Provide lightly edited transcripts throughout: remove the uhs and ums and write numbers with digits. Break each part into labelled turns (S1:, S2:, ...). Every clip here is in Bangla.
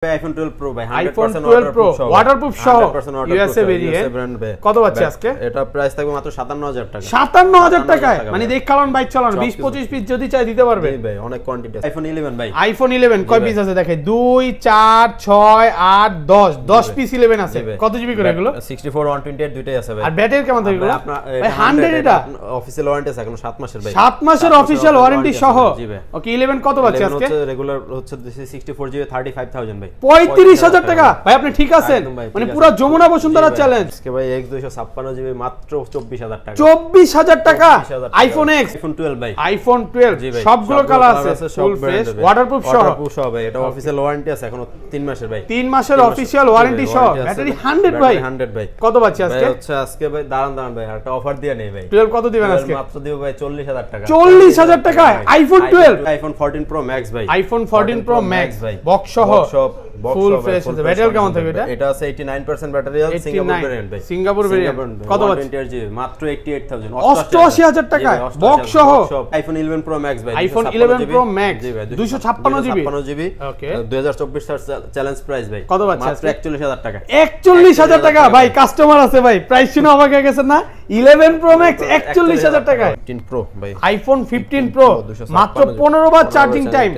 S1: iPhone 12 Pro ভাই
S2: 100% ওয়াটারপ্রুফ সহ ইউএসএ ভেরিয়েন্ট কত পাচ্ছি আজকে?
S1: এটা প্রাইস থাকবে মাত্র 57000 টাকা।
S2: 57000 টাকায় মানে দেখ কারণ বাইক চালানো 20-25 পিস যদি চাই দিতে পারবে
S1: ভাই, অনেক কোয়ান্টিটি আছে। iPhone 11 ভাই,
S2: iPhone 11 কয় পিস আছে দেখে? 2 4 6 8 10 পিস 11 আছে। কত জিবি করে এগুলো?
S1: 64 128 দুইটাই আছে ভাই।
S2: আর ব্যাটারি কেমন থাকে এগুলো?
S1: ভাই
S2: 100 এটা
S1: অফিশিয়াল ওয়ারেন্টি আছে এখন 7 মাসের ভাই।
S2: 7 মাসের অফিশিয়াল ওয়ারেন্টি সহ। ওকে 11 কত পাচ্ছি আজকে?
S1: রেগুলার হচ্ছে 64 জিবি 35000 ভাই।
S2: 35000 টাকা ভাই, আপনি ঠিক আছেন? মানে পুরো যমুনা বসুন্ধরা চ্যালেঞ্জ।
S1: আজকে ভাই X256 জিবি মাত্র 24000 টাকা।
S2: 24000 টাকা আইফোন X,
S1: iPhone 12 ভাই,
S2: iPhone 12 সবগুলো কালার আছে, ফুল ফ্রেশ ওয়াটারপ্রুফ সহ।
S1: ওয়াটারপ্রুফ সহ ভাই, এটা অফিশিয়াল ওয়ারেন্টি আছে এখন 3 মাসের ভাই।
S2: 3 মাসের অফিশিয়াল ওয়ারেন্টি সহ, ব্যাটারি 100 ভাই।
S1: 100 ভাই।
S2: কত পাচ্ছি আজকে?
S1: হচ্ছে আজকে ভাই দাঁড়ান ভাই, একটা অফার দিয়ে নেই ভাই।
S2: 12 কত দিবেন আজকে?
S1: মাত্র দিব ভাই 40000 টাকা।
S2: 40000 টাকায় আইফোন 12,
S1: iPhone 14 Pro Max ভাই।
S2: iPhone 14 Pro Max ভাই, বক্স সহ ফুল ফ্রেশ আছে। ব্যাটারি কেমন থাকবে এটা?
S1: এটা আছে 89% ব্যাটারি আছে, সিঙ্গাপুর ভেরিয়েন্ট ভাই।
S2: সিঙ্গাপুর ভেরিয়েন্ট কত পাচ্ছি?
S1: 128 জিবি মাত্র 88000।
S2: 88000 টাকায় বক্স সহ
S1: iPhone 11 Pro Max ভাই।
S2: iPhone 11 Pro Max 256 GB.
S1: ওকে 2024 চ্যালেঞ্জ প্রাইস ভাই।
S2: কত পাচ্ছি
S1: মাত্র 41000 টাকা।
S2: 41000 টাকা ভাই, কাস্টমার আছে ভাই, প্রাইস শুনে অবাক হয়ে গেছেন না? 11 Pro Max 41000 টাকায়।
S1: 15 Pro ভাই,
S2: iPhone 15 Pro মাত্র 15 বার চার্জিং টাইম,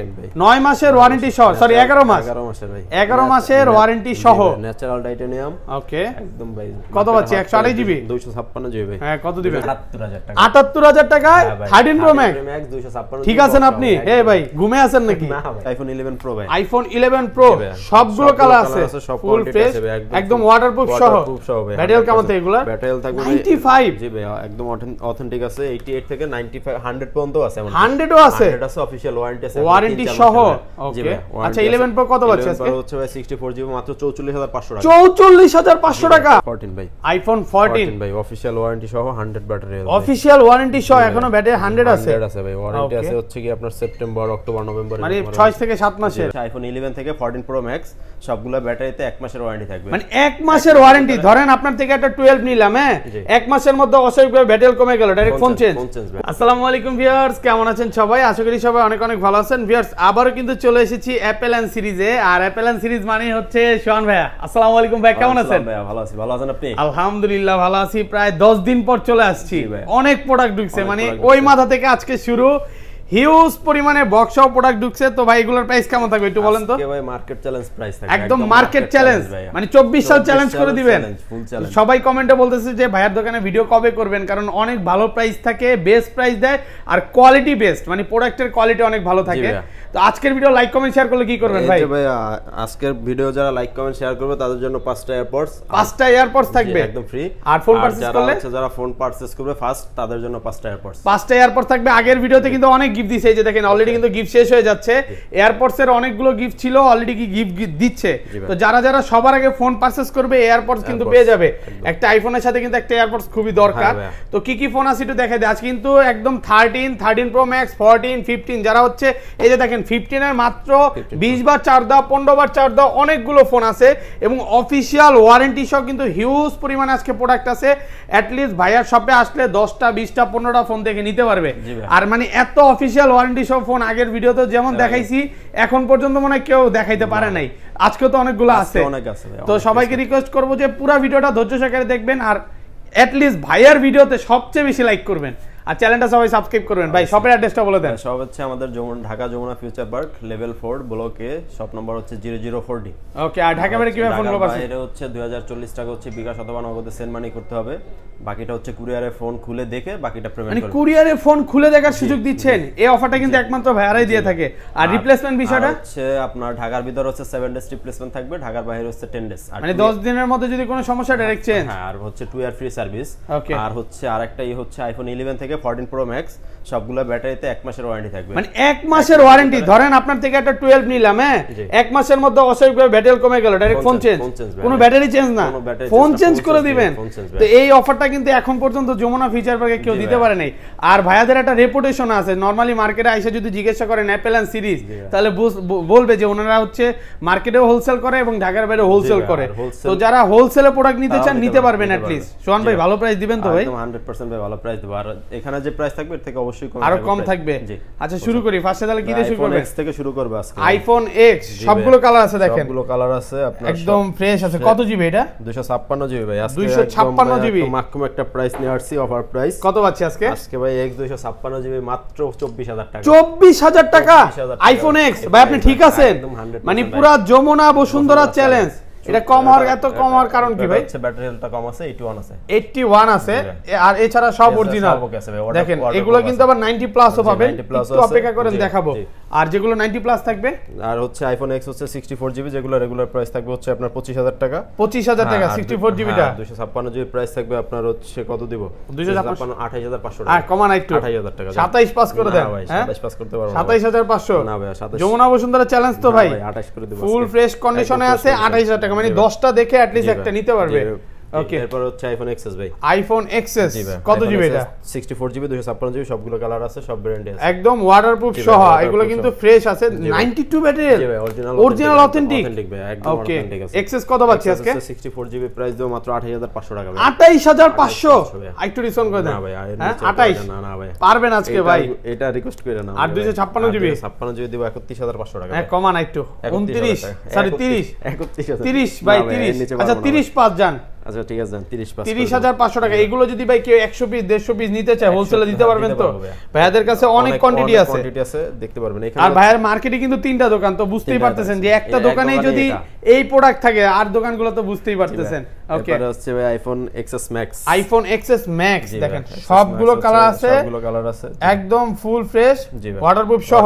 S2: 9 মাসের ওয়ারেন্টি সহ, সরি 11 মাসের ভাই, 11 মাসের ওয়ারেন্টি সহ,
S1: ন্যাচারাল টাইটানিয়াম।
S2: ওকে
S1: একদম ভাই।
S2: কত পাচ্ছি? 128 জিবি
S1: 256 জিবি ভাই।
S2: হ্যাঁ কত দিবেন?
S1: 78000 টাকা।
S2: 78000 টাকায় 13 Pro Max
S1: 256।
S2: ঠিক আছেন আপনি? ভাই ঘুমে আছেন নাকি?
S1: না ভাই, iPhone 11 Pro ভাই,
S2: iPhone 11 Pro সবগুলো কালার আছে, ফুল ফ্রেশ একদম ওয়াটারপ্রুফ সহ। ব্যাটারি কেমন থাকে এগুলা?
S1: ব্যাটারি থাকবে
S2: 95
S1: জি ভাই, একদম অথেন্টিক আছে। 88 থেকে 95 100 পর্যন্ত আছে।
S2: 100 ও আছে।
S1: 100 আছে অফিশিয়াল ওয়ারেন্টি আছে,
S2: ওয়ারেন্টি সহ। ওকে আচ্ছা 11 Pro কত পাচ্ছি আজকে?
S1: হচ্ছে ভাই 64 জিবি মাত্র 44500 টাকা।
S2: 44500 টাকা।
S1: 14 ভাই,
S2: iPhone 14
S1: ভাই অফিশিয়াল ওয়ারেন্টি সহ 100 ব্যাটারি।
S2: অফিশিয়াল ওয়ারেন্টি সহ এখনো ব্যাটারি 100 আছে।
S1: 100 আছে ভাই। ওয়ারেন্টি আছে হচ্ছে কি আপনার সেপ্টেম্বর, অক্টোবর, নভেম্বর,
S2: মানে 6 থেকে 7 মাসের।
S1: iPhone 11 থেকে 14 Pro Max সবগুলা ব্যাটারিতে 1 মাসের ওয়ারেন্টি থাকবে।
S2: মানে 1 মাসের ওয়ারেন্টি। ধরেন আপনার থেকে একটা 12 নিলাম, হ্যাঁ 1 মাসের মধ্যে অস্বাভাবিকভাবে ব্যাটারি কমে গেল, ডাইরেক্ট ফোন চেঞ্জ। আসসালামু আলাইকুম ভিউয়ার্স, কেমন আছেন সবাই? আশা করি সবাই অনেক অনেক ভালো আছেন। ভিউয়ার্স আবারো কিন্তু চলে এসেছি অ্যাপল এন্ড সিরিজে। আর অ্যাপল এন্ড সিরিজ মানে হচ্ছে সোহান ভাইয়া। আসসালামু আলাইকুম ভাই, কেমন আছেন?
S1: ভাইয়া ভালো আছি। ভালো আছেন আপনি?
S2: আলহামদুলিল্লাহ ভালো আছি। প্রায় 10 দিন পর চলে আসছি। অনেক প্রোডাক্ট ঢুকছে, মানে ওই মাথা থেকে আজকে শুরু, হিউজ পরিমাণে বক্স অফ প্রোডাক্ট ঢুকছে। তো ভাই এগুলোর প্রাইস কেমন থাকবে একটু বলেন তো?
S1: ভাই মার্কেট চ্যালেঞ্জ প্রাইস থাকবে,
S2: একদম মার্কেট চ্যালেঞ্জ, মানে 24 সাল চ্যালেঞ্জ করে দিবেন। সবাই কমেন্টে বলতেছে যে ভাইয়ার দোকানে ভিডিও কবে করবেন, কারণ অনেক ভালো প্রাইস থাকে, বেস্ট প্রাইস দেয়, আর কোয়ালিটি বেস্ট, মানে প্রোডাক্টের কোয়ালিটি অনেক ভালো থাকে। তো আজকের ভিডিও লাইক কমেন্ট শেয়ার করলে কি করবেন ভাই?
S1: ভাই আজকের ভিডিও যারা লাইক কমেন্ট শেয়ার করবে তাদের জন্য 5টা এয়ারপডস
S2: থাকবে
S1: একদম ফ্রি।
S2: আর ফোন পারচেজ করলে
S1: যারা ফোন পারচেজ করবে ফার্স্ট তাদের জন্য 5টা
S2: এয়ারপডস থাকবে। আগের ভিডিওতে কিন্তু অনেক গিফট দিয়েছে, এই যে দেখেন অলরেডি কিন্তু গিফট শেষ হয়ে যাচ্ছে। এয়ারপডস এর অনেকগুলো গিফট ছিল, অলরেডি কি গিফট দিচ্ছে। তো যারা যারা সবার আগে ফোন পারচেজ করবে এয়ারপডস কিন্তু পেয়ে যাবে। একটা আইফোনের সাথে কিন্তু একটা এয়ারপডস খুবই দরকার। তো কি কি ফোন আছে একটু দেখাই দিই। আজ কিন্তু একদম 13 Pro Max 14 15 যারা হচ্ছে, এই যে দেখেন 15 এর মাত্র 20 বার চার্জ দাও, 15 বার চার্জ দাও, অনেকগুলো ফোন আছে এবং অফিশিয়াল ওয়ারেন্টি সহ কিন্তু হিউজ পরিমাণে আজকে প্রোডাক্ট আছে। অ্যাটলিস্ট ভাইয়ার শপে আসলে 10টা 20টা 15টা ফোন দেখে নিতে পারবে। আর মানে এত অফিশিয়াল ওয়ারেন্টি সহ ফোন আগের ভিডিওতে যেমন দেখাইছি এখন পর্যন্ত মনে হয় কেউ দেখাইতে পারে নাই। আজকে তো অনেকগুলো আছে। তো সবাইকে রিকোয়েস্ট করবো যে পুরো ভিডিওটা ধৈর্য সহকারে দেখবেন, আর অ্যাটলিস্ট ভাইয়ার ভিডিওতে সবচেয়ে বেশি লাইক করবেন, আর চ্যানেলটা সবাই সাবস্ক্রাইব করবেন। ভাই শপের অ্যাড্রেসটা বলে দেন।
S1: সব হচ্ছে আমাদের Dhaka Jamuna future park level 4 block A, shop number হচ্ছে 004D।
S2: ওকে আর ঢাকা বাইরে কিভাবে ফোন করব?
S1: বাইরে হচ্ছে 2040 টাকা হচ্ছে বিকাশ অথবা নগদে সেন্ড মানি করতে হবে। বাকিটা হচ্ছে কুরিয়ারে ফোন খুলে দেখে বাকিটা পেমেন্ট করবেন।
S2: মানে কুরিয়ারে ফোন খুলে দেখার সুযোগ দিচ্ছেন? এই অফারটা কিন্তু একমাত্র ভাইয়ারাই দিয়ে থাকে। আর রিপ্লেসমেন্ট বিষয়টা
S1: হচ্ছে আপনার ঢাকার ভিতর হচ্ছে 7 ডেজ রিপ্লেসমেন্ট থাকবে, ঢাকার বাইরে হচ্ছে 10 ডেজ।
S2: মানে 10 দিনের মধ্যে যদি কোনো সমস্যা ডাইরেক্ট চেঞ্জ।
S1: হ্যাঁ, আর হচ্ছে 2 ইয়ার ফ্রি সার্ভিস। আর হচ্ছে আরেকটা হচ্ছে iPhone 11 থেকে 14 Pro Max সবগুলো ব্যাটারিতে 1 মাসের ওয়ারেন্টি থাকবে।
S2: মানে 1 মাসের ওয়ারেন্টি। ধরেন আপনার থেকে একটা 12 নিলাম, হ্যাঁ 1 মাসের মধ্যে অস্বাভাবিকভাবে ব্যাটারি কমে গেল, ডাইরেক্ট ফোন চেঞ্জ, কোনো ব্যাটারি চেঞ্জ না, ফোন চেঞ্জ করে দিবেন। তো এই অফারটা কিন্তু এখন পর্যন্ত যমুনা ফিচার পার্কে কেউ দিতে পারে নাই। আর ভাইয়াদের একটা রেপুটেশন আছে, নরমালি মার্কেটে আইসা যদি জিজ্ঞাসা করেন অ্যাপল এন্ড সিরিজ, তাহলে বলবে যে ওনারা হচ্ছে মার্কেটেও হোলসেল করে এবং ঢাকার বাইরে হোলসেল করে। তো যারা হোলসেলে প্রোডাক্ট নিতে চান নিতে পারবেন। অ্যাটলিস্ট সোহান ভাই ভালো প্রাইস দিবেন তো? ভাই
S1: একদম 100% ভাই ভালো প্রাইস দেব। আর এখানে যে প্রাইস থাকবে এর থেকে অবশ্যই
S2: আরো কম থাকবে। আচ্ছা শুরু করি, ফার্স্টে তাহলে কি দিয়ে শুরু করব?
S1: X থেকে শুরু করব আজকে।
S2: আইফোন X সবগুলো কালার আছে দেখেন,
S1: সবগুলো কালার আছে আপনার,
S2: একদম ফ্রেশ আছে। কত জিবি এটা?
S1: 256 জিবি ভাই। আজকে
S2: 256 জিবি
S1: মাকম একটা প্রাইস নিয়ে আসছি, অফার প্রাইস।
S2: কত পাচ্ছি আজকে?
S1: আজকে ভাই X 256 জিবি মাত্র 24000 টাকা।
S2: 24000 টাকা আইফোন X ভাই, আপনি ঠিক আছেন? মানে পুরা যমুনা বসুন্ধরা চ্যালেঞ্জ। এটা কম হওয়ার, এত কম হওয়ার কারণ কি ভাই?
S1: ব্যাটারি হেলথটা কম আছে, 81 আছে।
S2: 81 আছে, আর এছাড়া সব অরিজিনাল। দেখেন এগুলো কিন্তু আবার 90 প্লাসও পাবেন, একটু অপেক্ষা করেন দেখাবো। আর যেগুলো 90 প্লাস থাকবে,
S1: আর হচ্ছে আইফোন X হচ্ছে 64 জিবি, যেগুলো রেগুলার প্রাইস থাকবে হচ্ছে আপনার 25000 টাকা।
S2: 25000 টাকা 64 জিবিটা।
S1: 256 জিবি প্রাইস থাকবে আপনার হচ্ছে কত দিব?
S2: 256
S1: 28500 টাকা।
S2: আর কমান একটু
S1: 28000 টাকা।
S2: 27 পাস করে দেন।
S1: হ্যাঁ 27 পাস করতে পারবো।
S2: 27500
S1: না ভাই 27।
S2: যমুনা বসুন্ধরা চ্যালেঞ্জ তো ভাই
S1: 28 করে দেব।
S2: ফুল ফ্রেশ কন্ডিশনে আছে 28000 টাকা, মানে 10টা দেখে at least একটা নিতে পারবে। ওকে,
S1: এরপর হচ্ছে আইফোন XS ভাই।
S2: আইফোন XS কত জিবি এটা?
S1: 64 জিবি 256 জিবি, সবগুলো কালার আছে, সব ব্র্যান্ডে আছে,
S2: একদম ওয়াটারপ্রুফ সহ। এগুলো কিন্তু ফ্রেশ আছে, 92 ব্যাটারি,
S1: জি ভাই
S2: অরিজিনাল অথেন্টিক
S1: ভাই, একদম অথেন্টিক আছে।
S2: XS কত পাচ্ছি আজকে?
S1: 64 জিবি প্রাইস দেব মাত্র 28500 টাকা ভাই।
S2: 28500 একটু ডিসকাউন্ট করে দেন।
S1: না ভাই,
S2: হ্যাঁ 28
S1: না ভাই
S2: পারবেন আজকে ভাই,
S1: এটা রিকোয়েস্ট করে না।
S2: আর 256 জিবি
S1: 56 জিবি দেব 31500 টাকা।
S2: হ্যাঁ কমান একটু 29 সরি 30
S1: 31000
S2: 30 ভাই 30। আচ্ছা 30 পাস যান।
S1: আচ্ছা ঠিক আছে,
S2: 30500 টাকা। এগুলো যদি ভাই কেউ 100 পিস 150 পিস নিতে চায় হোলসেলে দিতে পারবেন তো? ভাইয়াদের কাছে অনেক কোয়ান্টিটি আছে,
S1: দেখতে পারবেন এখানে।
S2: আর ভাইয়ার মার্কেটে কিন্তু 3টা দোকান, তো বুঝতেই পারতেছেন যে একটা দোকানেই যদি এই প্রোডাক্ট থাকে, আর দোকানগুলো তো বুঝতেই পারতেছেন। ওকে,
S1: এরপর হচ্ছে ভাই iPhone XS Max।
S2: IPhone XS Max দেখেন সবগুলো কালার আছে,
S1: সবগুলো কালার আছে,
S2: একদম ফুল ফ্রেশ ওয়াটারপ্রুফ সহ।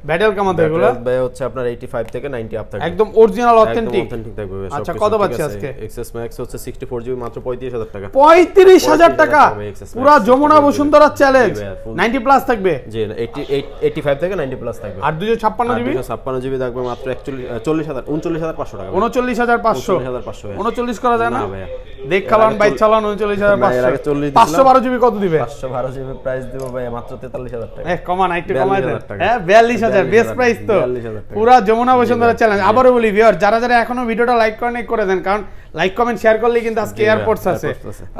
S2: ব্যাটারি কেমন থাকবে এগুলো?
S1: ভাই হচ্ছে আপনার 85 থেকে 90 আপ থাকবে,
S2: একদম অরিজিনাল অথেন্টিক
S1: থাকবে।
S2: আচ্ছা কত পাচ্ছি আজকে?
S1: XS Max হচ্ছে 64 জিবি মাত্র 35000 টাকা।
S2: 35000 টাকা পুরো যমুনা বসুন্ধরা চ্যালেঞ্জ, 90 প্লাস থাকবে।
S1: জি 85 থেকে 90 প্লাস থাকবে।
S2: আর 256 জিবি
S1: 256 জিবি থাকবে মাত্র 39500 টাকা।
S2: 39500 39 করা যায় না দেখ খালান ভাই, চালান 39500। 512 জিবি কত দিবে?
S1: 512 জিবি প্রাইস দেব ভাই মাত্র 43000 টাকা।
S2: কমান একটু কমাই দেন। হ্যাঁ 42000 বেস্ট প্রাইস তো পুরো যমুনা বসুন্ধরা চ্যালেঞ্জ। আবারো বলি ভিউয়ার, যারা যারা এখনো ভিডিওটা লাইক করেন করে দেন, কারণ লাইক কমেন্ট শেয়ার করলে কিন্তু আজকে এয়ারপোর্টস আছে।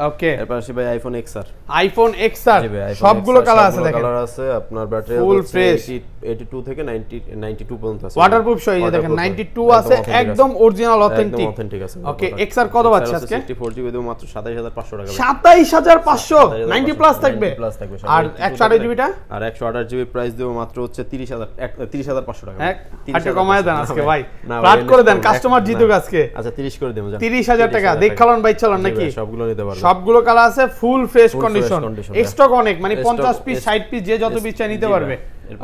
S2: ওকে,
S1: এরপর আসি ভাই আইফোন XR।
S2: আইফোন XR সবগুলো কালার আছে দেখেন,
S1: কালার আছে আপনার। ব্যাটারি
S2: ফুল ফ্রেশ
S1: 82 থেকে 92 পর্যন্ত আছে,
S2: ওয়াটারপ্রুফ সহ। এই যে দেখেন 92 আছে, একদম অরিজিনাল অথেন্টিক আছে। ওকে, XR কত পাচ্ছি আজকে?
S1: 64 জিবি দেব মাত্র 27500 টাকা।
S2: 27500 90 প্লাস থাকবে। আর 128 জিবিটা?
S1: আর 128 জিবি প্রাইস দেব মাত্র হচ্ছে 30500 টাকা।
S2: একটু কমায় দেন আজকে ভাই, ফ্ল্যাট করে দেন, কাস্টমার জিতুক আজকে।
S1: আচ্ছা 30 করে দেব।
S2: 30000 টাকা দেখ খালান ভাই, চালান নাকি?
S1: সবগুলো নিতে পারবেন,
S2: সবগুলো কালার আছে, ফুল ফ্রেশ কন্ডিশন, স্টক অনেক, মানে 50 পিস 60 পিস যে যত পিস চাই নিতে পারবে।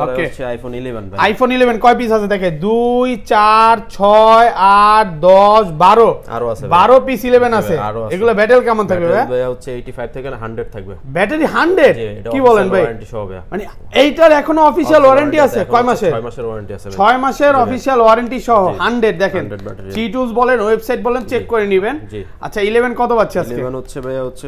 S1: ওকে, হচ্ছে আইফোন 11 ভাই।
S2: আইফোন 11 কয় পিস আছে দেখে? 2 4 6 8 10 12
S1: আরো আছে,
S2: 12 পিস 11 আছে। এগুলো ব্যাটারি কেমন থাকবে ভাই?
S1: ভাই হচ্ছে 85 থেকে 100 থাকবে।
S2: ব্যাটারি 100 কি বলেন ভাই?
S1: ওয়ারেন্টি সহ হবে,
S2: মানে এইটার এখনো অফিশিয়াল ওয়ারেন্টি আছে কয় মাসের?
S1: 6 মাসের ওয়ারেন্টি আছে,
S2: 6 মাসের অফিশিয়াল ওয়ারেন্টি সহ 100 দেখেন। জি টুলস বলেন, ওয়েবসাইট বলেন, চেক করে নেবেন। আচ্ছা 11 কত পাচ্ছি আজকে?
S1: 11 হচ্ছে ভাই হচ্ছে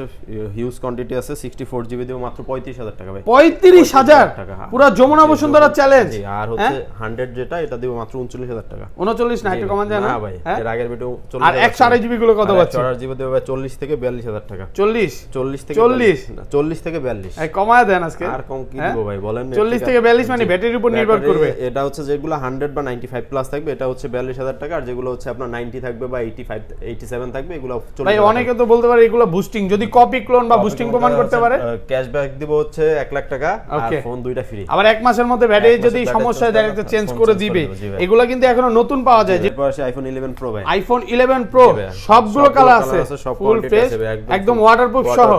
S1: হিউজ কোয়ান্টিটি আছে, 64 জিবি দেব মাত্র 35000 টাকা ভাই।
S2: 35000 টাকা পুরো যমুনা বসুন্ধরা চ্যালেঞ্জ।
S1: আর হচ্ছে 100 যেটা, এটা দেব মাত্র 39000 টাকা।
S2: 39 না একটু কমান যায় না?
S1: না ভাই, এর আগের ভিডিও 40।
S2: আর 128 জিবি গুলো কত পাচ্ছি?
S1: 128 জিবি দেব ভাই 40 থেকে 42000 টাকা।
S2: 40
S1: থেকে 40 থেকে 42।
S2: এই কমায় দেন আজকে।
S1: আর কম কি দিব ভাই বলেন?
S2: 40 থেকে 42 মানে ব্যাটারির উপর নির্ভর করবে।
S1: এটা হচ্ছে যেগুলো 100 বা 95 প্লাস থাকবে, এটা হচ্ছে 42000 টাকা। আর যেগুলো হচ্ছে আপনার 90 থাকবে বা 85 87 থাকবে, এগুলো
S2: ভাই অনেকে তো বলতে পারে এগুলো বুস্টিং, যদি কপি ক্লোন বা বুস্টিং প্রমাণ করতে পারে
S1: ক্যাশব্যাক দিব হচ্ছে 1 লাখ টাকা, আর ফোন দুইটা ফ্রি।
S2: আবার 1 মাসের মধ্যে ব্যাটারি যদি সমস্যা হয় ডাইরেক্ট চেঞ্জ করে দিবে। এগুলো কিন্তু এখনো নতুন পাওয়া যায়।
S1: এরপর আছে আইফোন 11 প্রো ভাই।
S2: আইফোন 11 প্রো সবগুলো কালার আছে, ফুল ফ্রেশ, একদম ওয়াটারপ্রুফ সহ।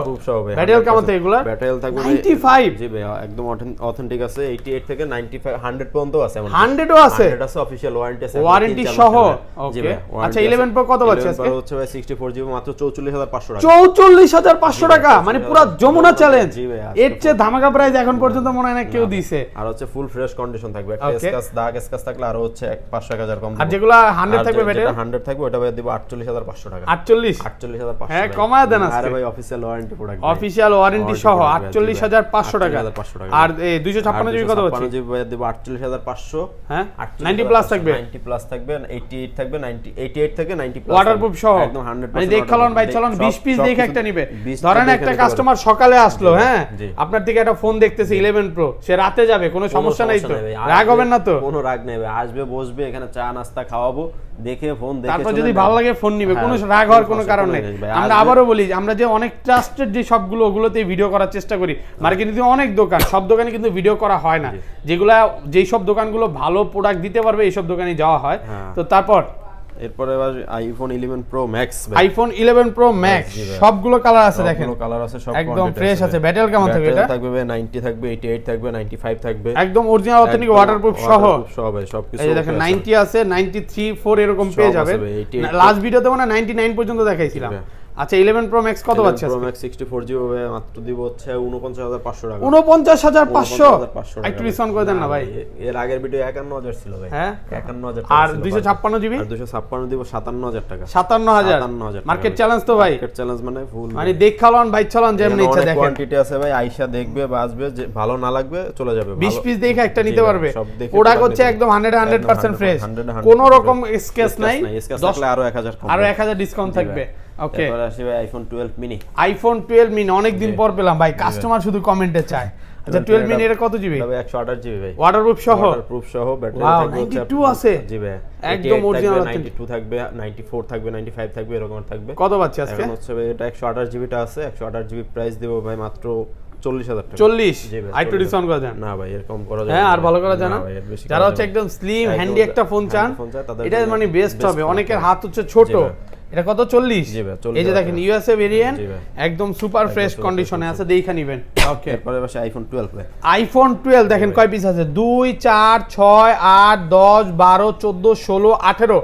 S2: ব্যাটারি কেমন থাকবে এগুলো?
S1: ব্যাটারি থাকবে
S2: 95
S1: জি ভাই, একদম অথেন্টিক আছে। 88 থেকে 95 100 পর্যন্ত আছে,
S2: 100 ও আছে।
S1: 100 আছে অফিশিয়াল ওয়ারেন্টি আছে,
S2: ওয়ারেন্টি সহ। ওকে, আচ্ছা 11 প্রো কত পাচ্ছি আজকে?
S1: হচ্ছে ভাই 64 জিবি মাত্র 44500 টাকা।
S2: 44500 টাকা মানে পুরো যমুনা চ্যালেঞ্জ। এর চেয়ে ধামাকা প্রাইস এখন পর্যন্ত মনে হয় না কেউ দিছে।
S1: আর আর হচ্ছে ফুল ফ্রেশ কন্ডিশন থাকবে, একটা স্ক্র্যাচ দাগ স্ক্র্যাচ থাকলে আর হচ্ছে 500-1000 কম।
S2: আর যেগুলো 100 থাকবে ব্যাটারি,
S1: যেটা 100 থাকবে ওটা ভাই দিব 48500 টাকা।
S2: 48500 হ্যাঁ কমায় দেন আজকে।
S1: আরে ভাই official warranty product,
S2: official warranty সহ 48500 টাকা। আর এই 256 জিবি কত হচ্ছে?
S1: 256 জিবি ভাই দিব 48500।
S2: হ্যাঁ 90 প্লাস থাকবে,
S1: 90 প্লাস থাকবে, 88 থাকবে, 88 থেকে 90 প্লাস
S2: ওয়াটারপ্রুফ সহ একদম
S1: 100%।
S2: মানে দেখালন ভাই চলন 20 পিস দেখে একটা নিবে। ধরেন একটা কাস্টমার সকালে আসলো, হ্যাঁ আপনার থেকে একটা ফোন দেখতেছে 11 প্রো, সে রাতে যাবে, কোনো সমস্যা নাই তো? রাগ হবে না তো?
S1: কোনো রাগ নেই ভাই, আসবে বসবে এখানে চা নাস্তা খাওয়াবো, দেখে ফোন দেখে
S2: তারপর যদি ভালো লাগে ফোন নিবে, কোনো রাগ হওয়ার কোনো কারণ নেই। আমরা আবারও বলি আমরা যে অনেক ট্রাস্টেড যে সবগুলো ওগুলোতে ভিডিও করার চেষ্টা করি। মার্কেটে অনেক দোকান, সব দোকানে কিন্তু ভিডিও করা হয় না। যেগুলা যেই সব দোকানগুলো ভালো প্রোডাক্ট দিতে পারবে এই সব দোকানে যাওয়া হয়। তো তারপর
S1: এরপরে iPhone 11 pro max,
S2: iPhone 11 pro max সবগুলো কালার আছে, দেখেন
S1: সবগুলো কালার আছে, সব
S2: একদম ফ্রেশ আছে। ব্যাটারি কেমন থাকবে? এটা
S1: থাকবে 90 থাকবে, 88 থাকবে, 95 থাকবে,
S2: একদম অরিজিনাল অথেন্টিক ওয়াটারপ্রুফ সহ
S1: সব ভাই সবকিছু।
S2: এই দেখেন 90 আছে, 93 4 এরকম পেয়ে যাবেন। লাস্ট ভিডিওতে মানে 99 পর্যন্ত দেখাইছিলাম। আচ্ছা 11 প্রো ম্যাক্স কত পাচ্ছেন?
S1: প্রো ম্যাক্স 64 জিবি হবে, মাত্র দিব হচ্ছে 49500 টাকা।
S2: 49500 একটু ডিসকাউন্ট করে দেন না ভাই।
S1: এর আগের ভিডিও 51000 ছিল ভাই।
S2: হ্যাঁ
S1: 51000
S2: আর 256 জিবি,
S1: আর 256 দিব 57000 টাকা।
S2: 57000 মার্কেট চ্যালেঞ্জ তো ভাই,
S1: মার্কেট চ্যালেঞ্জ মানে ফুল
S2: মানে দেখালন ভাই চলন যেমন ইচ্ছা দেখেন।
S1: কোয়ান্টিটি আছে ভাই, আয়শা দেখবে বাসবে, যে ভালো না লাগবে চলে যাবে।
S2: 20 পিস দেখে একটা নিতে পারবে। প্রোডাক্ট হচ্ছে একদম 100% ফ্রেশ, কোনো রকম স্কেচ নাই।
S1: স্কেচ থাকলে আরো 1000 কম,
S2: আরো 1000 ডিসকাউন্ট থাকবে। ওকে
S1: এরপর আসি ভাই আইফোন 12 মিনি।
S2: আইফোন 12 মিনি অনেক দিন পর পেলাম ভাই, কাস্টমার শুধু কমেন্টে চায়। আচ্ছা 12 মিনি এর কত জিবি?
S1: ভাই 128 জিবি ভাই,
S2: ওয়াটারপ্রুফ সহ,
S1: ওয়াটারপ্রুফ সহ। ব্যাটারি থাকবে
S2: 92 আছে
S1: জি ভাই,
S2: একদম অরিজিনাল।
S1: 92 থাকবে, 94 থাকবে, 95 থাকবে, এরকম থাকবে।
S2: কত পাচ্ছি আজকে?
S1: এখন হচ্ছে ভাই এটা 128 জিবিটা আছে, 128 জিবি প্রাইস দেব ভাই মাত্র 40000 টাকা।
S2: 40 আইটু ডিসকাউন্ট করে দেন
S1: না ভাই এরকম করা যায়
S2: হ্যাঁ, আর ভালো করা যায় না। যারা হচ্ছে একদম স্লিম হ্যান্ডি একটা ফোন চান, এটা মানে বেস্ট হবে। অনেকের হাত হচ্ছে ছোট, এটা কত 40? এই যে দেখেন ইউএসএ ভেরিয়েন্ট, একদম সুপার ফ্রেশ কন্ডিশনে আছে, দেখে নেবেন। ওকে
S1: এরপরে বসে আইফোন 12 ভাই।
S2: আইফোন 12 দেখেন কয় পিস আছে? 2 4 6 8 10 12 14 16 18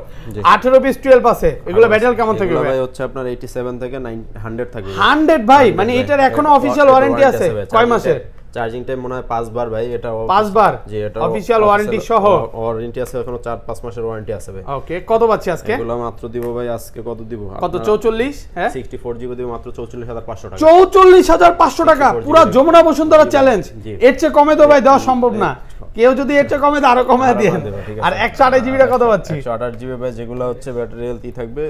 S2: 18 পিস 12 আছে। এগুলো ব্যাটারি কেমন থাকবে
S1: ভাই? হচ্ছে আপনার 87 থেকে 100 থাকবে।
S2: 100 ভাই, মানে এটার এখনো অফিশিয়াল ওয়ারেন্টি আছে কয় মাসের?
S1: চার্জিং টাইম মনে হয় 5 বার ভাই, এটা
S2: 5 বার
S1: জি, এটা
S2: অফিশিয়াল ওয়ারেন্টি সহ
S1: ওয়ারেন্টি আছে, এখনো 4-5 মাসের ওয়ারেন্টি আছে ভাই।
S2: ওকে কত পাচ্ছি আজকে?
S1: এগুলো মাত্র দিব ভাই আজকে কত দিব?
S2: কত 44? হ্যাঁ
S1: 64 জিবি দিব মাত্র 44500 টাকা।
S2: 44500 টাকা পুরো যমুনা বসুন্ধরা চ্যালেঞ্জ। এর চেয়ে কমে তো ভাই দেওয়া সম্ভব না। কেউ যদি এর চেয়ে কমে তো আরো কমায় দেন। আর 128 জিবিটা কত পাচ্ছি?
S1: 128 জিবি ভাই, যেগুলো হচ্ছে ব্যাটারি হেলথি থাকবে,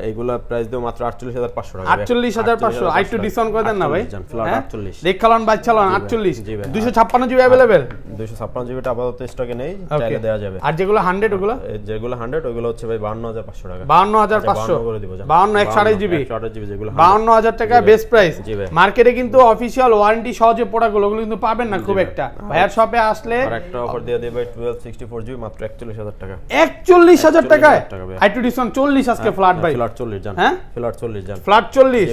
S1: এগুলা প্রাইস দেব মাত্র 48500 টাকা।
S2: 48500 আইটু ডিসকাউন্ট করে দেন না ভাই।
S1: Flat 48
S2: দেখালন বাচ্চালন 48 256 GB available.
S1: 256 জিবিটা আপাতত স্টকে নেই, চাইলে দেওয়া যাবে।
S2: আর যেগুলো 100 ওগুলো?
S1: যেগুলো 100 ওগুলো হচ্ছে ভাই 52500 টাকা।
S2: 52500
S1: করে দিব।
S2: 52 128 জিবি,
S1: 128 জিবি যেগুলো
S2: 52000 টাকা বেস্ট প্রাইস। মার্কেটে কিন্তু অফিশিয়াল ওয়ারেন্টি সহ যে প্রোডাক্টগুলো ওগুলো কিন্তু পাবেন না খুব একটা। ভাইয়ার শপে আসলে
S1: আরেকটা অফার দিয়ে দেব ভাই 12 64 জিবি মাত্র 41000 টাকা।
S2: 41000 টাকায় আইটু ডিসকাউন্ট 40 আজকে ফ্ল্যাট ভাই।
S1: ফ্ল্যাট 40 জান, ফ্ল্যাট 40 জান,
S2: ফ্ল্যাট 40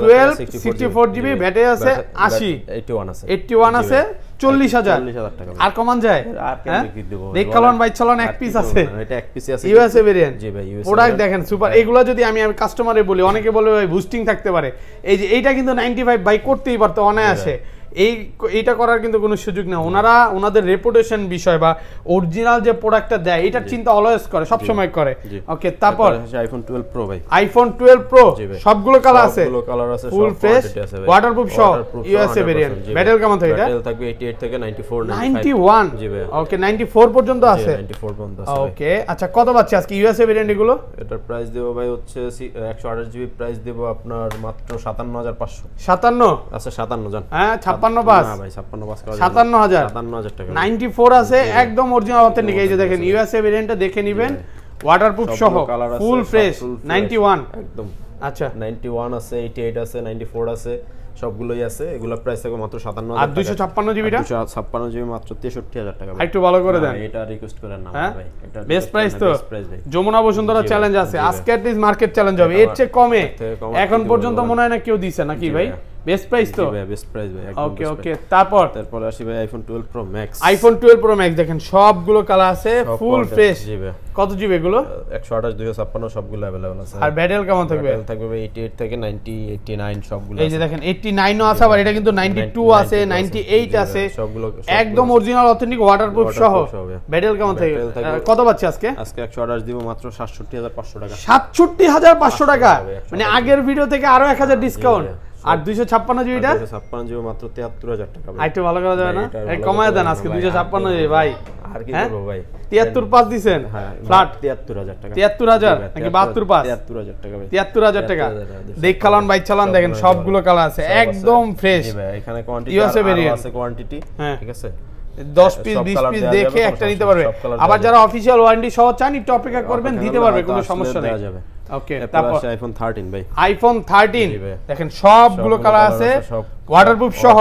S2: 12 64 জিবি ব্যাটারি আছে 80
S1: 81 আছে,
S2: 81 আছে 40000 টাকা। আর কমান যায়?
S1: আর কেন কি দেব?
S2: দেখালন ভাই চলন এক পিস আছে,
S1: এটা এক পিস আছে
S2: ইউএসএ ভেরিয়েন্ট।
S1: জি ভাই ইউএসএ
S2: প্রোডাক্ট দেখেন সুপার। এগুলো যদি আমি কাস্টমারে বলি, অনেকে বলে ভাই বুস্টিং থাকতে পারে, এই যে এইটা কিন্তু 95 বাই করতেই পারতো অনায়াসে। এইটা করার কিন্তু কোনো সুযোগ না। ওনারা ওনাদের রেপুটেশন বিষয় বা অরিজিনাল যে প্রোডাক্টটা দেয় এটার চিন্তা অলওয়েজ করে, সব সময় করে। ওকে তারপর
S1: আইফোন 12 প্রো ভাই।
S2: আইফোন 12 প্রো সবগুলো কালার আছে,
S1: সবগুলো কালার আছে,
S2: ফুল ফ্রেশ ওয়াটারপ্রুফ সহ ইউএসএ ভেরিয়েন্ট। ব্যাটারি কেমন থাকে? এটা
S1: ব্যাটারি থাকবে 88 থেকে 94
S2: 91
S1: জি ভাই।
S2: ওকে 94 পর্যন্ত আছে,
S1: 94 পর্যন্ত আছে।
S2: ওকে আচ্ছা কত পাচ্ছি আজকে ইউএসএ ভেরিয়েন্ট এগুলো?
S1: এটার প্রাইস দেব ভাই হচ্ছে 128 জিবি প্রাইস দেব আপনার মাত্র 57500।
S2: 57
S1: আচ্ছা 57 জান,
S2: হ্যাঁ 56 পাস
S1: না ভাই 56 পাস করা
S2: 57000
S1: টাকা।
S2: 94 আছে একদম অরিজিনাল অথেন্টিক। এই যে দেখেন ইউএসএ ভেরিয়েন্টটা দেখে নেবেন, ওয়াটারপ্রুফ সহ ফুল ফ্রেশ 91
S1: একদম।
S2: আচ্ছা
S1: 91 আছে, 88 আছে, 94 আছে, সবগুলোই আছে। এগুলা প্রাইস থাকবে মাত্র 57000 টাকা।
S2: আর 256 জিবিটা?
S1: 256 জিবি মাত্র 63000 টাকা।
S2: একটু ভালো করে দেন,
S1: এটা রিকোয়েস্ট করেন না ভাই, এটা
S2: বেস্ট প্রাইস তো। যমুনা বসুন্ধরা চ্যালেঞ্জ আছে আজকে, এট লিস্ট মার্কেট চ্যালেঞ্জ হবে। এর চেয়ে কমে এখন পর্যন্ত মনে হয় না কেউ দিছে নাকি ভাই? বেস্ট প্রাইস তো
S1: ভাই বেস্ট প্রাইস ভাই একদম
S2: ওকে ওকে তারপর
S1: আসি ভাই আইফোন 12 প্রো ম্যাক্স
S2: দেখেন সবগুলো কালার আছে ফুল ফ্রেশ
S1: জি ভাই
S2: কত জিবি এগুলো
S1: 128 256 সবগুলো अवेलेबल আছে
S2: আর ব্যাটারি কেমন থাকবে
S1: থাকবে 88 থেকে 90 89 সবগুলো
S2: এই যে দেখেন 89 ও আছে আবার এটা কিন্তু 92 আছে 98 আছে
S1: সবগুলো
S2: একদম অরিজিনাল অথেন্টিক ওয়াটারপ্রুফ সহ ব্যাটারি কেমন থাকবে কত পাচ্ছি আজকে
S1: 128 দিব মাত্র 67500 টাকা
S2: 67500 টাকা মানে আগের ভিডিও থেকে আরো 1000 ডিসকাউন্ট আর 256 জিবিটা
S1: 256 জিবি মাত্র 73000 টাকা ভাই
S2: একটু ভালো করা যাবে না এই কমায় দেন আজকে 256 জিবি ভাই
S1: আর কি করব ভাই
S2: 73 দিবেন ফ্ল্যাট
S1: 73000 টাকা
S2: 73000 নাকি 72
S1: 73000 টাকা ভাই
S2: 73000 টাকা দেখ খালান ভাই চালান দেখেন সবগুলো কালার আছে একদম ফ্রেশ
S1: জি ভাই এখানে কোয়ান্টিটি আছে কোয়ান্টিটি ঠিক আছে
S2: 10 পিস 20 পিস দেখে একটা নিতে পারবে আবার যারা অফিশিয়াল ওয়ারেন্টি সহ চান একটু অপেক্ষা করবেন দিতে পারবে কোনো সমস্যা নেই ওকে তারপর
S1: আইফোন 13 ভাই
S2: আইফোন 13 দেখেন সবগুলো কালার আছে ওয়াটারপ্রুফ সহ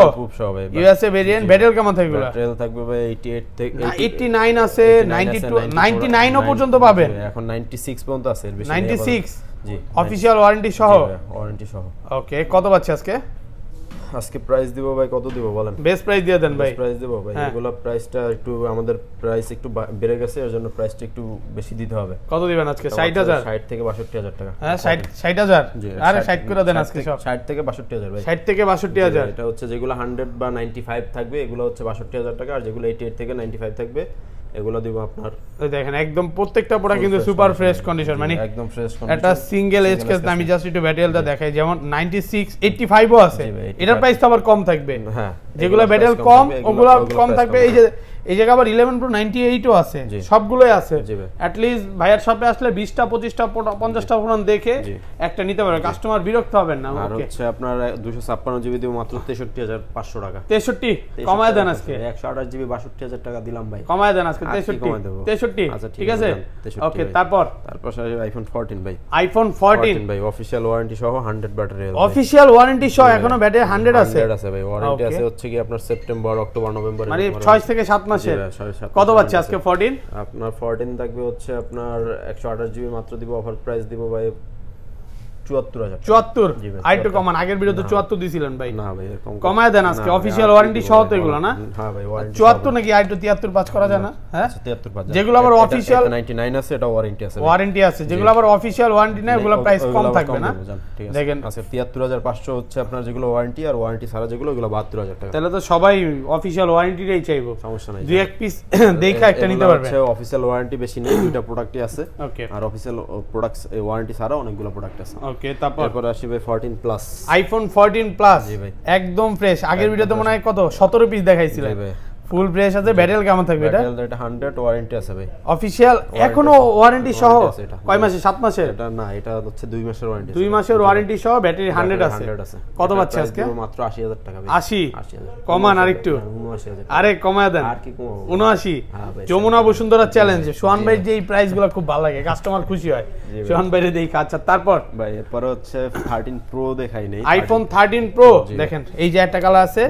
S2: ভাই ইউএসএ ভেরিয়েন্ট ব্যাটারি কেমন থাকবে
S1: ব্যাটারি থাকবে ভাই 88 থেকে
S2: 89 আছে 92 99 ও পর্যন্ত পাবেন
S1: এখন 96 পর্যন্ত আছে এর বেশি
S2: 96
S1: জি
S2: অফিশিয়াল ওয়ারেন্টি সহ ওকে কত পাচ্ছি
S1: আজকে প্রাইস দিব ভাই কত দিব বলেন
S2: বেস্ট প্রাইস দিয়ে দেন ভাই
S1: প্রাইস দেব ভাই এগুলো প্রাইসটা একটু আমাদের প্রাইস একটু বেড়ে গেছে এর জন্য প্রাইসটা একটু বেশি দিতে হবে
S2: কত দিবেন আজকে 60000
S1: 60 থেকে 62000 টাকা
S2: হ্যাঁ 60000 আরে 60 করে দেন আজকে সব
S1: 60 থেকে 62000 ভাই
S2: 60 থেকে 62000
S1: এটা হচ্ছে যেগুলো 100 বা 95 থাকবে এগুলো হচ্ছে 62000 টাকা আর যেগুলো 88 থেকে 95 থাকবে এগুলো দিব আপনার
S2: দেখেন একদম প্রত্যেকটা প্রোডাক্ট কিন্তু সুপার ফ্রেশ কন্ডিশন মানে
S1: একদম ফ্রেশ কন্ডিশন
S2: এটা সিঙ্গেল এজ কেস আমি জাস্ট একটু ব্যাটারিটা দেখাই যেমন 96 85 ও আছে এটার প্রাইস তো আবার কম থাকবে হ্যাঁ যেগুলো ব্যাটারি কম ওগুলো কম থাকবে এই জায়গা আবার 11 প্রো 98 ও আছে সবগুলোই আছে অ্যাট লিস্ট ভাইয়ার শপে আসলে 20টা 25টা 50টা ফোন দেখে একটা নিতে পারবে কাস্টমার বিরক্ত হবেন না
S1: আর হচ্ছে আপনার 256 জিবি দিব মাত্র 63500 টাকা
S2: 63 কমায় দেন আজকে
S1: 128 জিবি 62000 টাকা দিলাম ভাই
S2: কমায় দেন আজকে 63 ঠিক আছে ওকে তারপর
S1: আইফোন 14 ভাই
S2: আইফোন 14
S1: ভাই অফিশিয়াল ওয়ারেন্টি সহ 100 ব্যাটারি
S2: অফিশিয়াল ওয়ারেন্টি সহ এখনো ব্যাটারি 100 আছে
S1: ভাই ওয়ারেন্টি আছে হচ্ছে কি আপনার সেপ্টেম্বর অক্টোবর নভেম্বর
S2: মানে 6 থেকে 7 মাসের কত পাচ্ছি আজকে 14
S1: আপনার 14 থাকবে হচ্ছে আপনার 128 জিবি মাত্র দিব অফার প্রাইস দিব ভাই
S2: 74 আইটো কমান আগের ভিডিওতে 74 দিছিলেন ভাই না ভাই কমায় দেন আজকে অফিশিয়াল ওয়ারেন্টি সহ তো এগুলো না
S1: হ্যাঁ ভাই ওয়ারেন্টি
S2: 74 নাকি আইটো 73 পাঁচ করা যায় না হ্যাঁ
S1: 73 পাঁচ
S2: যেগুলো আবার অফিশিয়াল
S1: 99 আছে এটা
S2: ওয়ারেন্টি আছে যেগুলো আবার অফিশিয়াল ওয়ারেন্টি না এগুলো প্রাইস কম থাকবে না
S1: দেখেন আচ্ছা 73500 হচ্ছে আপনার যেগুলো ওয়ারেন্টি আর ওয়ারেন্টি ছাড়া যেগুলো ওগুলো 72000 টাকা
S2: তাহলে তো সবাই অফিশিয়াল ওয়ারেন্টিটাই চাইবো সমস্যা নাই দুই এক পিস দেখা একটা নিতে পারবে
S1: আচ্ছা অফিশিয়াল ওয়ারেন্টি বেশি নেই দুটো প্রোডাক্টই আছে ওকে আর অফিশিয়াল প্রোডাক্টস ওয়ারেন্টি ছাড়া অনেকগুলো প্রোডাক্ট আছে
S2: ওকে তারপর
S1: আসবে 14 প্লাস
S2: আইফোন 14 প্লাস একদম ফ্রেশ আগের ভিডিওতে মনে হয় কত 17 পিস দেখাইছিলেন ফুল ফ্রেশ আছে ব্যাটারি কেমন থাকবে এটা
S1: এটা 100 ওয়ারেন্টি আছে ভাই
S2: অফিশিয়াল এখনো ওয়ারেন্টি সহ কয় মাসে 7 মাসের
S1: এটা না এটা হচ্ছে 2 মাসের ওয়ারেন্টি
S2: 2 মাসের ওয়ারেন্টি সহ ব্যাটারি 100 আছে কত পাচ্ছে আজকে
S1: মাত্র 80000 টাকা ভাই
S2: 80 কমান আরেকটু আরে কমায় দেন আর কি কমাবো 79 যমুনা বসুন্ধরা চ্যালেঞ্জ সোহান ভাই যে এই প্রাইসগুলো খুব ভালো লাগে কাস্টমার খুশি হয় সোহান ভাইরে দেই আচ্ছা তারপর
S1: ভাই এরপর হচ্ছে 13 প্রো দেখাই নেই
S2: আইফোন 13 প্রো দেখেন এই যে একটা কালার আছে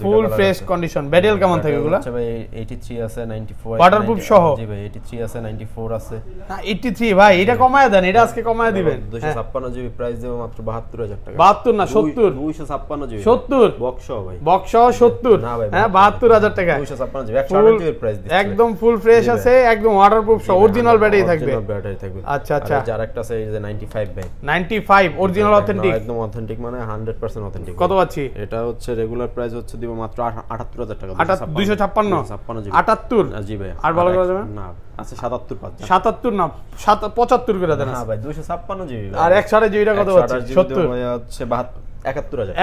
S2: ফুল ফ্রেশ কন্ডিশন ব্যাটারি কেমন থাকে এগুলো
S1: আচ্ছা ভাই 83 আছে 94
S2: ওয়াটারপ্রুফ সহ
S1: জি ভাই 83 আছে 94 আছে
S2: না 83 ভাই এটা কমায় দেন এটা আজকে কমায় দিবেন
S1: 256 জিবি প্রাইস দেব মাত্র 72000 টাকা
S2: 72 না 70
S1: 256 জিবি
S2: 70
S1: বক্স সহ ভাই
S2: বক্স সহ 70
S1: না ভাই
S2: হ্যাঁ 72000 টাকা
S1: 256 জিবি 128 জিবি প্রাইস দিচ্ছে
S2: একদম ফুল ফ্রেশ আছে একদম ওয়াটারপ্রুফ সহ অরিজিনাল ব্যাটারি থাকবে
S1: অরিজিনাল ব্যাটারি থাকবে
S2: আচ্ছা আচ্ছা
S1: যার একটা আছে এই যে 95 ভাই
S2: 95 অরিজিনাল অথেন্টিক
S1: একদম অথেন্টিক মানে 100% অথেন্টিক
S2: কত পাচ্ছি
S1: এটা হচ্ছে রেগুলার প্রাইস হচ্ছে দিব মাত্র 78000 টাকা
S2: 256 জিবি 78
S1: জি ভাই
S2: আর ভালো করা যাবে
S1: না আচ্ছা 77 পাঁচ
S2: 77 না 75 করে দেন
S1: না ভাই 256 জিবি
S2: আর 160 জিবিটা কত পাচ্ছি 70
S1: ভাই হচ্ছে
S2: 71000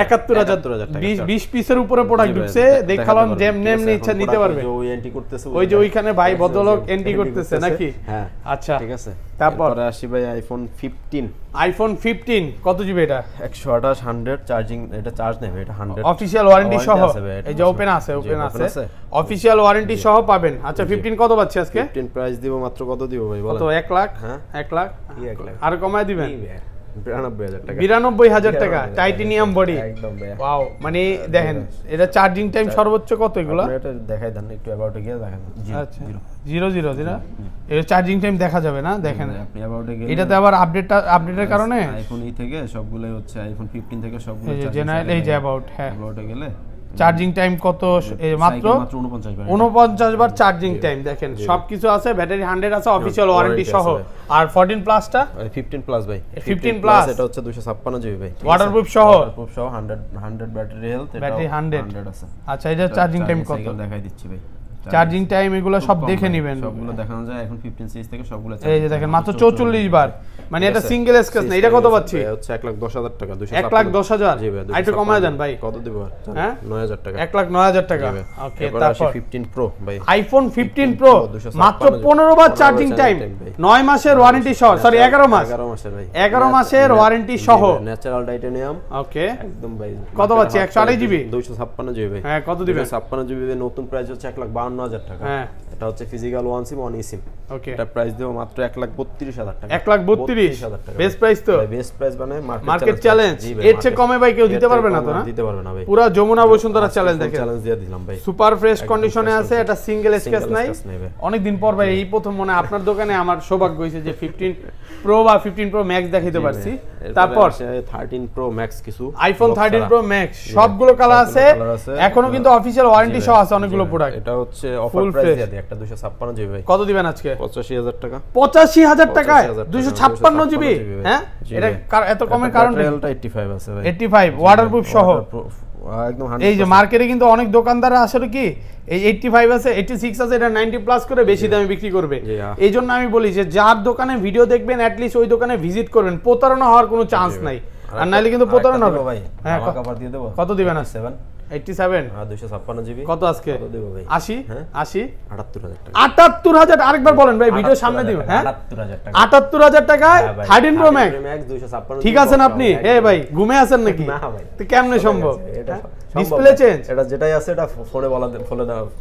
S2: 20 পিসের উপরে প্রোডাক্ট ঢুকছে দেখালাম যেমনি ইচ্ছা নিতে পারবে
S1: ওই এন্ট্রি করতেছে
S2: ওই যে ওইখানে ভাই বদলক এন্ট্রি করতেছে নাকি
S1: হ্যাঁ
S2: আচ্ছা
S1: ঠিক আছে
S2: তারপর
S1: আসি ভাই আইফোন
S2: 15 কত জিবি এটা
S1: 128 100 চার্জিং এটা চার্জ নেবে এটা 100
S2: অফিশিয়াল ওয়ারেন্টি সহ এই যে ওপেন আছে অফিশিয়াল ওয়ারেন্টি সহ পাবেন আচ্ছা 15 কত পাচ্ছি আজকে
S1: 15 প্রাইস দিব মাত্র কত দিব ভাই বলেন
S2: কত 1 লাখ হ্যাঁ 1 লাখ কি 1 লাখ আর কমায় দিবেন 92000 টাকা টাইটানিয়াম বডি
S1: একদম ভাই
S2: ওয়াও মানে দেখেন এটা চার্জিং টাইম সর্বোচ্চ কত এগুলো
S1: এটা দেখাই দেন একটু অ্যাবাউটে গিয়ে দেখেন
S2: আচ্ছা 0 এর চার্জিং টাইম দেখা যাবে না দেখেন
S1: আপনি অ্যাবাউটে গেলে
S2: এটাতে আবার আপডেটের কারণে
S1: আইফোন ই থেকে সবগুলাই হচ্ছে আইফোন 15 থেকে সবগুলো
S2: জেনারেল এই যে অ্যাবাউট হ্যাঁ
S1: অ্যাবাউটে গেলে
S2: চার্জিং টাইম কত মাত্র 49 বার চার্জিং টাইম দেখেন সবকিছু আছে ব্যাটারি 100 আছে অফিশিয়াল ওয়ারেন্টি সহ আর 14 প্লাসটা
S1: 15 প্লাস ভাই
S2: 15 প্লাস
S1: এটা হচ্ছে 256 জিবি ভাই
S2: ওয়াটারপ্রুফ সহ
S1: 100 ব্যাটারি হেলথ এটা
S2: ব্যাটারি 100
S1: আছে
S2: আচ্ছা এটা চার্জিং টাইম কত
S1: দেখাই দিচ্ছি ভাই
S2: চার্জিং টাইম এগুলো সব দেখে নেবেন
S1: সবগুলো দেখানো যায় এখন 15 সিরিজ থেকে সবগুলো
S2: এই যে দেখেন মাত্র 44 বার মানে এটা সিঙ্গেল স্ক্র্যাচ না এটা কত পাচ্ছি
S1: হচ্ছে 1,10,000 টাকা
S2: 1,10,000
S1: জি ভাই
S2: একটু কমায় দেন ভাই
S1: কত দিব
S2: হ্যাঁ
S1: 9,000 টাকা
S2: 1,09,000 টাকা ওকে তারপর
S1: 15 প্রো ভাই
S2: আইফোন 15 প্রো মাত্র 15 বার চার্জিং টাইম 9 মাসের ওয়ারেন্টি সহ সরি 11 মাসের ভাই 11 মাসের ওয়ারেন্টি সহ
S1: ন্যাচারাল টাইটানিয়াম
S2: ওকে
S1: একদম ভাই
S2: কত পাচ্ছি 128 জিবি
S1: 256 জিবি ভাই
S2: হ্যাঁ কত দিবেন
S1: 256 জিবি নতুন প্রাইস হচ্ছে 1,52,000 টাকা
S2: হ্যাঁ
S1: এটা হচ্ছে physical one SIM one SIM
S2: okay
S1: এটা প্রাইস দেব মাত্র 1,32,000 টাকা
S2: 1,32,000 টাকা বেস্ট প্রাইস তো
S1: বেস্ট প্রাইস মানে
S2: মার্কেট চ্যালেঞ্জ এর চেয়ে কমে ভাই কেউ দিতে পারবে না তো না
S1: দিতে পারবে না ভাই
S2: পুরো যমুনা বসুন্ধরা চ্যালেঞ্জ দেখেন
S1: চ্যালেঞ্জ দিয়ে দিলাম ভাই
S2: সুপার ফ্রেশ কন্ডিশনে আছে এটা সিঙ্গেল স্ক্র্যাচ নাই অনেক দিন পর ভাই এই প্রথম মনে আপনার দোকানে আমার সৌভাগ্য হইছে যে 15 প্রো বা 15 প্রো ম্যাক্স দেখাইতে পারছি তারপর
S1: 13 প্রো ম্যাক্স কিছু
S2: আইফোন 13 প্রো ম্যাক্স সবগুলো কালার আছে এখনো কিন্তু অফিশিয়াল ওয়ারেন্টি সহ আছে অনেকগুলো প্রোডাক্ট
S1: এটা হচ্ছে অফার প্রাইস দিয়ে দিই একটা 256 জিবি ভাই
S2: কত দিবেন আজকে
S1: 85,000 টাকা
S2: 85,000 টাকায় 256 জিবি হ্যাঁ এটা এত কমের কারণ
S1: এটা 85 আছে ভাই
S2: 85 ওয়াটারপ্রুফ সহ
S1: একদম
S2: 100% এই যে মার্কেটে কিন্তু অনেক দোকানদার আসলে কি এই 85 আছে 86 আছে এটা 90 প্লাস করে বেশি দামে বিক্রি করবে এইজন্য আমি বলি যে যার দোকানে ভিডিও দেখবেন এট লিস্ট ওই দোকানে ভিজিট করবেন প্রতারণা হওয়ার কোনো চান্স নাই আর নাইলে কিন্তু প্রতারণা হবে
S1: ভাই হ্যাঁ কভার দিয়ে দেব
S2: কত দিবেন
S1: 7
S2: 87
S1: আর 256 জিবি
S2: কত আজকে
S1: কত দেব ভাই
S2: 80 80
S1: 78000 টাকা
S2: 78000 আরেকবার বলেন ভাই ভিডিও সামনে দিবেন হ্যাঁ 78000 টাকায় 13 প্রো ম্যাক্স
S1: 256
S2: ঠিক আছেন আপনি ভাই ঘুমে আছেন নাকি
S1: না ভাই
S2: তো কেমনে সম্ভব
S1: এটা
S2: ডিসপ্লে চেঞ্জ
S1: এটা যেটাই আছে এটা ফোনে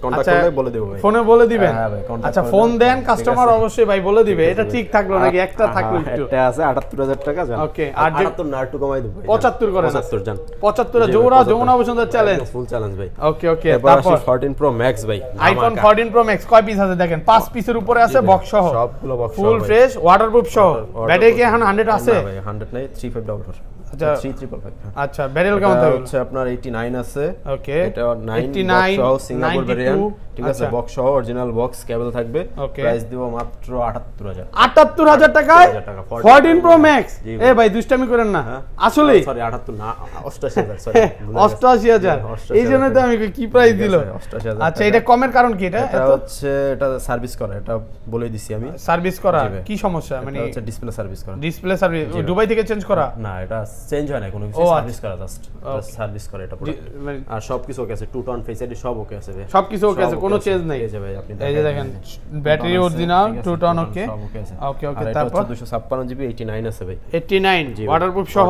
S1: কন্টাক্ট করলে বলে দেব ভাই
S2: ফোনে বলে দিবেন
S1: হ্যাঁ ভাই
S2: আচ্ছা ফোন দেন কাস্টমার অবশ্যই ভাই বলে দিবে এটা ঠিক থাকলো নাকি একটা থাকলো একটু
S1: এটা আছে 78000 টাকা জান
S2: ওকে আর
S1: 78 না একটু কমাই দেব ভাই
S2: 75 করেন
S1: 75 জান
S2: 75 Jamuna Bashundhara challenge
S1: full challenge ভাই
S2: ওকে
S1: তারপর 14 প্রো ম্যাক্স ভাই
S2: আইফোন 14 প্রো ম্যাক্স কয় পিস আছে দেখেন 5 পিসের উপরে আছে বক্স সহ
S1: সবগুলো বক্স
S2: ফুল ফ্রেশ ওয়াটারপ্রুফ সহ ব্যাটারি কি এখন 100 আছে
S1: ভাই 100 নাই 3544
S2: আচ্ছা
S1: 3555
S2: আচ্ছা ব্যারেল কেমন থাকবে
S1: হচ্ছে আপনার 89 আছে
S2: ওকে
S1: এটা 89 সহ সিঙ্গাপুর ভেরিয়েন্ট ঠিক আছে বক্স সহ অরিজিনাল বক্স কেবল থাকবে প্রাইস দিব মাত্র
S2: 78000 টাকায় 14 প্রো ম্যাক্স ভাই দুষ্টামি করেন না আসলে
S1: সরি 78 না 88000 সরি
S2: 88000 এই জন্য তো আমি কি প্রাইস দিল
S1: 88000
S2: আচ্ছা এটা কমের কারণ কি এটা
S1: হচ্ছে এটা সার্ভিস করা এটা বলে দিছি আমি
S2: সার্ভিস করা কি সমস্যা মানে
S1: হচ্ছে ডিসপ্লে সার্ভিস করা
S2: ডিসপ্লে সার্ভিস দুবাই থেকে চেঞ্জ করা
S1: না এটা চেঞ্জ হয় না কোনো কিছু সার্ভিস করা জাস্ট সার্ভিস করে এটা পুরো আর সবকিছু ওকে আছে টু টোন ফেস আইডি সব ওকে আছে ভাই
S2: সবকিছু ওকে আছে কোনো চেঞ্জ নাই
S1: এই যে ভাই আপনি
S2: এই যে দেখেন ব্যাটারি অরিজিনাল টু টোন ওকে ওকে তারপর
S1: 256 জিবি 89 আছে ভাই
S2: 89 ওয়াটারপ্রুফ সহ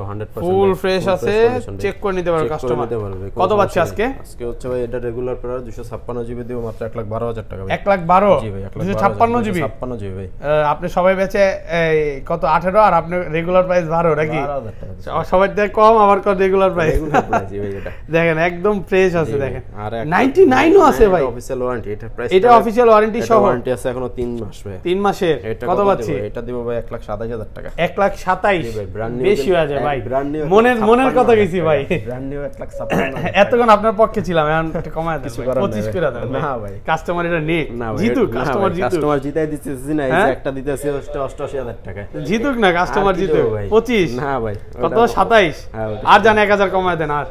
S1: 100%
S2: ফুল ফ্রেশ আছে চেক করে নিতে পারবে কাস্টমার কত পাচ্ছে আজকে
S1: হচ্ছে ভাই এটা রেগুলার প্রাইস 256 জিবি দিব মাত্র 1,12,000 টাকা ভাই
S2: 1,12
S1: জি ভাই
S2: 256 জিবি
S1: 56 জিবি ভাই
S2: আপনি সবাই বেচে কত 18 আর আপনি রেগুলার প্রাইস 12 নাকি সবাই থেকে কম আবার কত রেগুলার প্রাইস
S1: জি ভাই এটা
S2: দেখেন একদম ফ্রেশ আছে দেখেন আর 99 ও আছে ভাই
S1: অফিশিয়াল ওয়ারেন্টি এটা প্রাইস
S2: এটা অফিশিয়াল ওয়ারেন্টি সহ
S1: ওয়ারেন্টি আছে এখনো 3 মাস ভাই
S2: 3 মাসের কত পাচ্ছি
S1: এটা দিব ভাই 1,27,000 টাকা
S2: 1,27 বেশি হয়ে যায় ভাই মনের কথা কইছি ভাই
S1: ব্র্যান্ড নিউ 1,57
S2: এতক্ষণ আপনার পক্ষে ছিলাম এখন একটু কমায় দেন 25 করে দেন
S1: না ভাই
S2: কাস্টমার এটা নেক জিতুক
S1: কাস্টমার জিতাই দিতেছি না এই যে একটা দিতেছি 88,000 টাকা
S2: জিতুক না কাস্টমার জিতুক 25
S1: না ভাই
S2: কত 27 আর জান 1000 কমায় দেন আর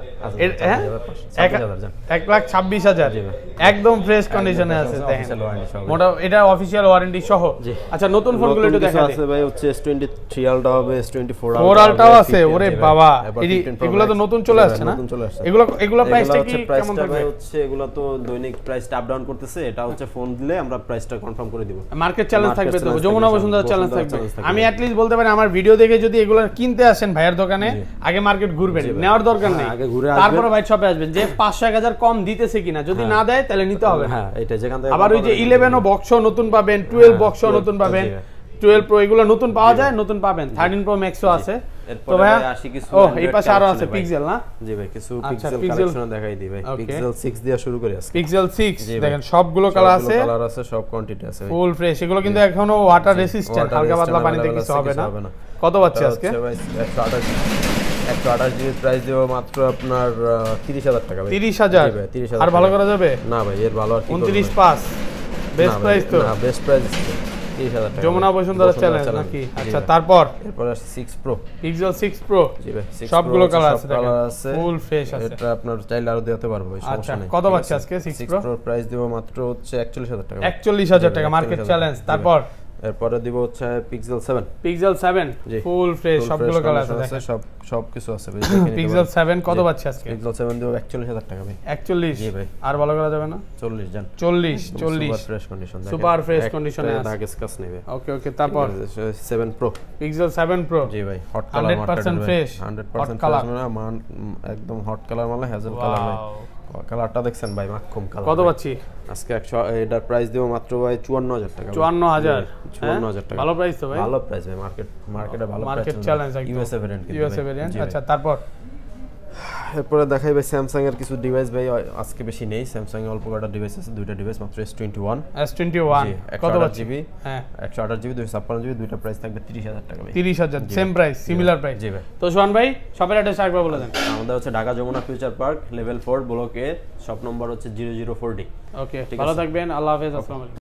S2: 1,26,000 একদম ফ্রেশ কন্ডিশনে আছে দেখেন মোটা এটা অফিশিয়াল ওয়ারেন্টি সহ আচ্ছা নতুন ফোনগুলো একটু দেখা
S1: আছে ভাই হচ্ছে S23 আলটা হবে S24
S2: আলটাও আছে ওরে বাবা এগুলো তো নতুন চলে আসছে না এগুলো প্রাইসটা কি কেমন থাকবে
S1: হচ্ছে এগুলো তো দৈনিক প্রাইসটা আপ ডাউন করতেছে এটা হচ্ছে ফোন দিলে আমরা প্রাইসটা কনফার্ম করে দিব
S2: মার্কেট চ্যালেঞ্জ থাকবে তো যমুনা বসুন্ধরা চ্যালেঞ্জ থাকবে আমি অ্যাট লিস্ট বলতে পারি আমার ভিডিও দেখে যদি এগুলো কিনতে আসেন ভাইয়ের দোকানে আগে মার্কেট ঘুরবেন নেওয়ার দরকার নেই তারপরে ভাই শপে আসবেন যে 500-1000 কম দিতেছে কিনা যদি না দেয় তাহলে নিতে হবে
S1: হ্যাঁ এটা যেখান থেকে
S2: আবার ওই যে 11 ও বক্স নতুন পাবেন 12 বক্স নতুন পাবেন 12 প্রো এগুলো নতুন পাওয়া যায়, নতুন পাবেন। 13 প্রো ম্যাক্সও আছে। তো ভাই
S1: আসি কিছু
S2: এই পাশে আরো আছে পিক্সেল না?
S1: জি ভাই, কিছু পিক্সেল কালেকশন দেখাই দিই ভাই। পিক্সেল 6 দিয়ে শুরু করি আজকে।
S2: পিক্সেল 6 দেখেন সবগুলো কালার আছে,
S1: সব কোয়ান্টিটি আছে ভাই,
S2: ফুল ফ্রেশ। এগুলো কিন্তু এখনো ওয়াটার রেসিস্ট্যান্ট, হালকা পাতলা পানিতে কিছু হবে না। কত পাচ্ছি আজকে?
S1: 128 জিবি প্রাইস দেব মাত্র আপনার 30,000 টাকা ভাই।
S2: 30,000 আর ভালো করা যাবে
S1: না ভাই, এর ভালো আর কি
S2: 29.5 বেস্ট প্রাইস তো
S1: না, বেস্ট প্রাইস 30,000 টাকা।
S2: যমুনা বসুন্ধরা চ্যালেঞ্জ নাকি? আচ্ছা তারপর
S1: এরপর আছে 6 প্রো,
S2: পিক্সেল 6 প্রো।
S1: জি ভাই,
S2: সবগুলো কালার আছে,
S1: কালার আছে,
S2: ফুল ফ্রেশ আছে।
S1: এটা আপনার চাইলে আরো দিতে পারবো, সমস্যা নেই।
S2: কত পাচ্ছি আজকে 6
S1: প্রো প্রাইস দেব মাত্র হচ্ছে 41,000 টাকা।
S2: 41,000 টাকা মার্কেট চ্যালেঞ্জ। তারপর
S1: এরপরে দিব হচ্ছে পিক্সেল 7।
S2: পিক্সেল 7 ফুল ফ্রেশ, সবগুলো কালার আছে,
S1: সব কিছু আছে ভাই।
S2: পিক্সেল 7 কত পাচ্ছি আজকে?
S1: পিক্সেল 7 দেব 41,000 টাকা ভাই।
S2: 41?
S1: জি ভাই।
S2: আর ভালো করা যাবে না?
S1: 40 জান।
S2: 40
S1: super fresh condition,
S2: super fresh কন্ডিশনে আছে,
S1: দাগ স্ক্র্যাচ নেবে।
S2: ওকে তারপর
S1: 7 প্রো।
S2: পিক্সেল 7 প্রো,
S1: জি ভাই, হট কালার
S2: 100% ফ্রেশ,
S1: 100% ফ্রেশ মানে একদম হট কালার মানে হেজেল কালার ভাই। কালারটা দেখছেন ভাই, মাখুম কালার।
S2: কত পাচ্ছি
S1: আজকে? এটার প্রাইস দেব মাত্র ভাই 54,000 টাকা।
S2: 54,000
S1: টাকা।
S2: ভালো প্রাইস তো ভাই,
S1: ভালো প্রাইস ভাই, মার্কেটে ভালো প্রাইস,
S2: মার্কেট চ্যালেঞ্জ একদম।
S1: USA variant.
S2: আচ্ছা তারপর
S1: এরপরে দেখাই ভাই স্যামসাং এর কিছু ডিভাইস ভাই, আজকে বেশি নেই। স্যামসাং এর অল্প কটা ডিভাইস আছে, দুইটা ডিভাইস মাত্র S21
S2: কত পাচ্ছি?
S1: হ্যাঁ 128 জিবি 256 জিবি, দুইটা প্রাইস থাকবে 30,000 টাকা ভাই।
S2: 30,000 সেম প্রাইস, সিমিলার প্রাইস।
S1: জি ভাই।
S2: তো সোহান ভাই শপের অ্যাড্রেস একবার বলে দেন।
S1: আমাদের হচ্ছে Dhaka Jamuna future park level 4 block A, shop number হচ্ছে 004D।
S2: ওকে, ভালো থাকবেন, আল্লাহ হাফেজ, আসসালামু আলাইকুম।